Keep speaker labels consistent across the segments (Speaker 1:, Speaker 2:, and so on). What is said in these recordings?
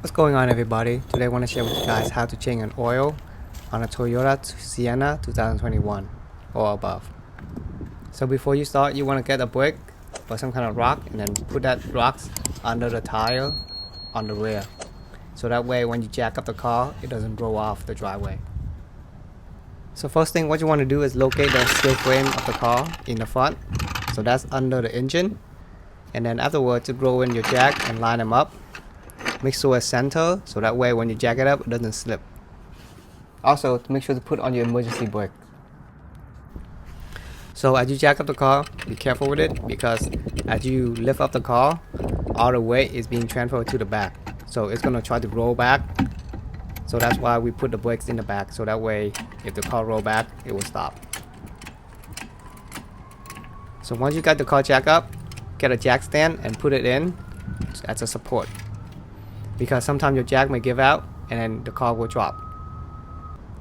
Speaker 1: What's going on, everybody? Today I want to share with you guys how to change an oil on a Toyota Sienna 2021 or above. So before you start, you want to get a brick or some kind of rock and then put that rocks under the tire on the rear. So that way when you jack up the car, it doesn't roll off the driveway. So first thing what you want to do is locate the steel frame of the car in the front. So that's under the engine. And then afterwards to grow in your jack and line them up. Make sure it's center, so that way when you jack it up, it doesn't slip. Also, to make sure to put on your emergency brake. So as you jack up the car, be careful with it, because as you lift up the car, all the weight is being transferred to the back. So it's going to try to roll back. So that's why we put the brakes in the back, so that way if the car roll back, it will stop. So once you got the car jacked up, get a jack stand and put it in as a support. Because sometimes your jack may give out and then the car will drop.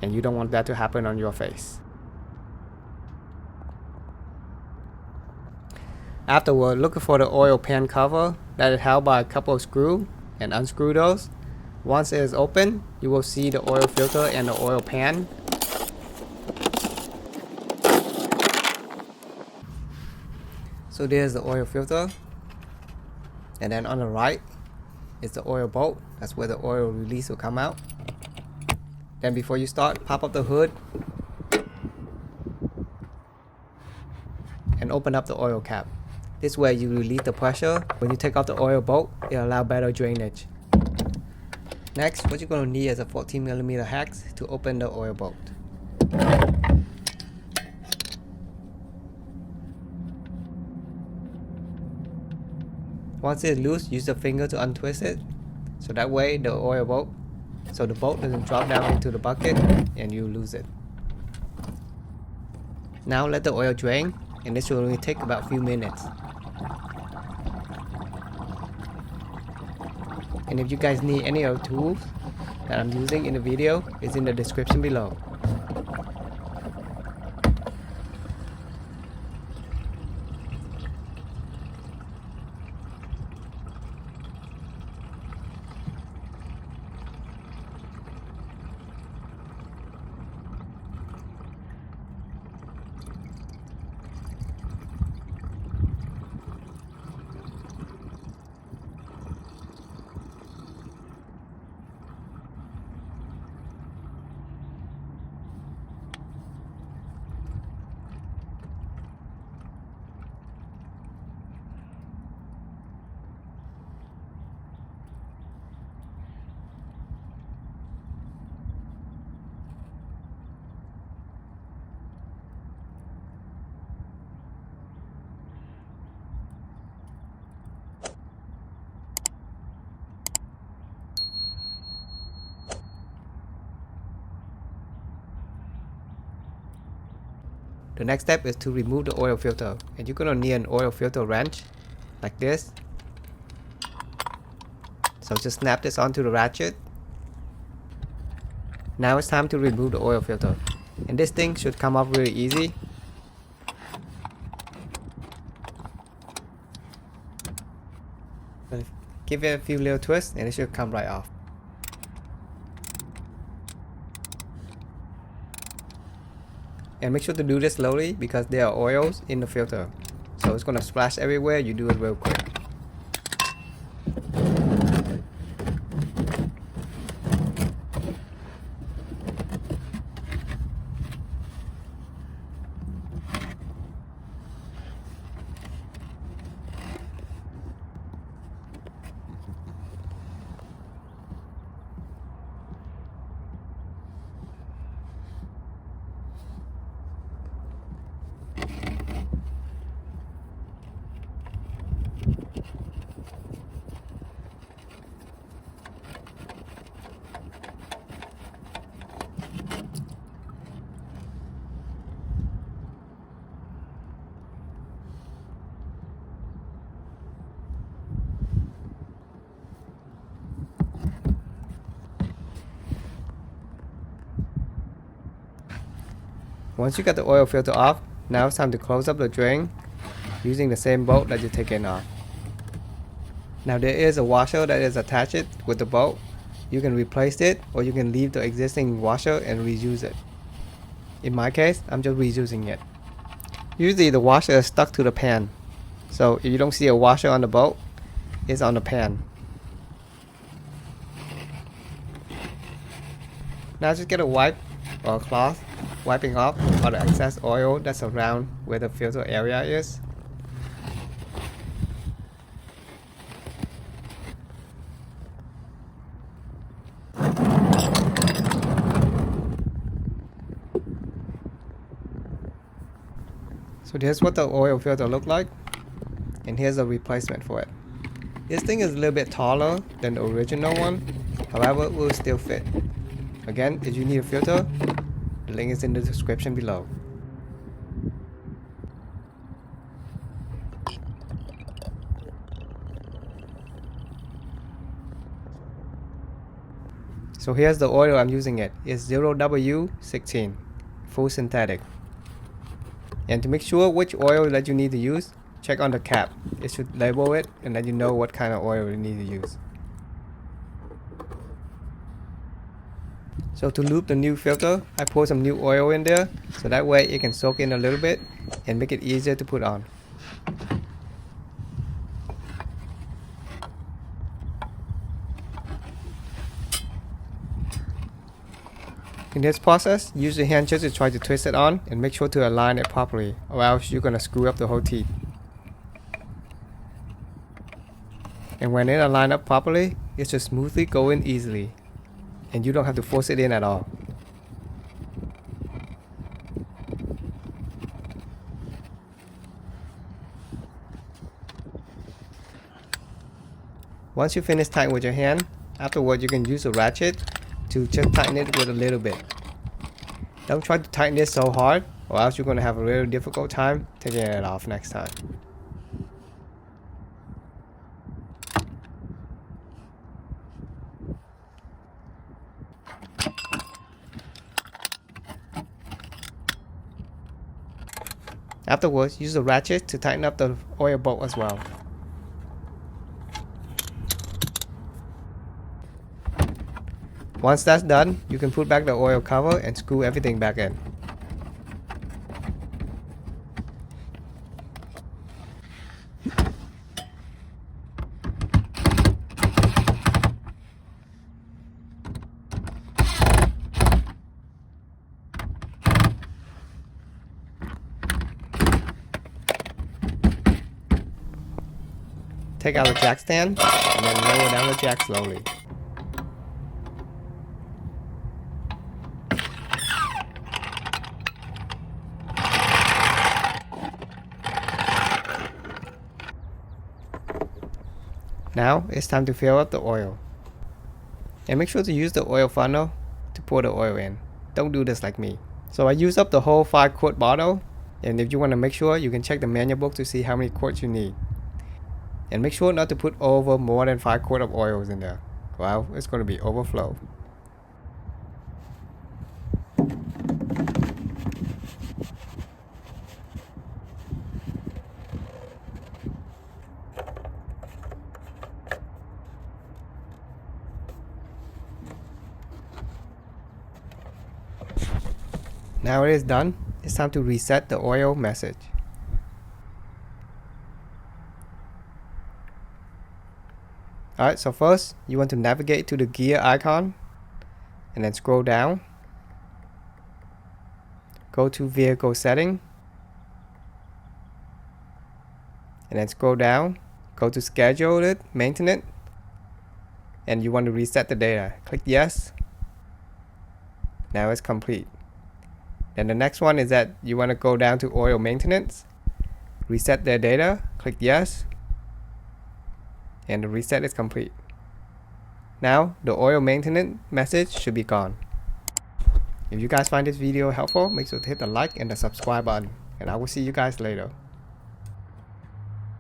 Speaker 1: And you don't want that to happen on your face. Afterward, look for the oil pan cover that is held by a couple of screws and unscrew those. Once it is open, you will see the oil filter and the oil pan. So there's the oil filter. And then on the right is the oil bolt. That's where the oil release will come out. Then before you start, pop up the hood and open up the oil cap. This way you release the pressure. When you take off the oil bolt, it allows better drainage. Next, what you're going to need is a 14mm hex to open the oil bolt. Once it's loose, use the finger to untwist it, so that way the oil bolt, so the bolt doesn't drop down into the bucket and you lose it. Now let the oil drain, and this will only take about a few minutes. And if you guys need any of the tools that I'm using in the video, it's in the description below. The next step is to remove the oil filter, and you're gonna need an oil filter wrench like this. So just snap this onto the ratchet. Now it's time to remove the oil filter, and this thing should come off really easy. Give it a few little twists and it should come right off. And make sure to do this slowly because there are oils in the filter. So it's gonna splash everywhere, you do it real quick. Once you got the oil filter off, now it's time to close up the drain using the same bolt that you're taking off. Now there is a washer that is attached with the bolt, you can replace it or you can leave the existing washer and reuse it. In my case, I'm just reusing it. Usually the washer is stuck to the pan, so if you don't see a washer on the boat, it's on the pan. Now just get a wipe or a cloth, wiping off all the excess oil that's around where the filter area is. So here's what the oil filter look like, and here's a replacement for it. This thing is a little bit taller than the original one, however it will still fit. Again, if you need a filter, the link is in the description below. So here's the oil I'm using it. It's 0W16, full synthetic. And to make sure which oil that you need to use, check on the cap. It should label it and let you know what kind of oil you need to use. So to lube the new filter, I pour some new oil in there, so that way it can soak in a little bit and make it easier to put on. In this process, use your hand just to try to twist it on and make sure to align it properly, or else you're gonna screw up the whole teeth. And when it aligns up properly, it should smoothly go in easily, and you don't have to force it in at all. Once you finish tightening with your hand, afterward you can use a ratchet to just tighten it with a little bit. Don't try to tighten this so hard, or else you're going to have a really difficult time taking it off next time. Afterwards, use a ratchet to tighten up the oil bolt as well. Once that's done, you can put back the oil cover and screw everything back in. Take out the jack stand and then lower down the jack slowly. Now it's time to fill up the oil. And make sure to use the oil funnel to pour the oil in. Don't do this like me. So I used up the whole 5-quart bottle, and if you want to make sure, you can check the manual book to see how many quarts you need. And make sure not to put over more than 5 quarts of oils in there. Well, it's going to be overflow. Now it is done, it's time to reset the oil message. Alright, so first you want to navigate to the gear icon and then scroll down. Go to vehicle setting and then scroll down. Go to scheduled maintenance and you want to reset the data. Click yes. Now it's complete. Then the next one is that you want to go down to oil maintenance, reset their data, click yes, and the reset is complete. Now the oil maintenance message should be gone. If you guys find this video helpful, make sure to hit the like and the subscribe button, and I will see you guys later.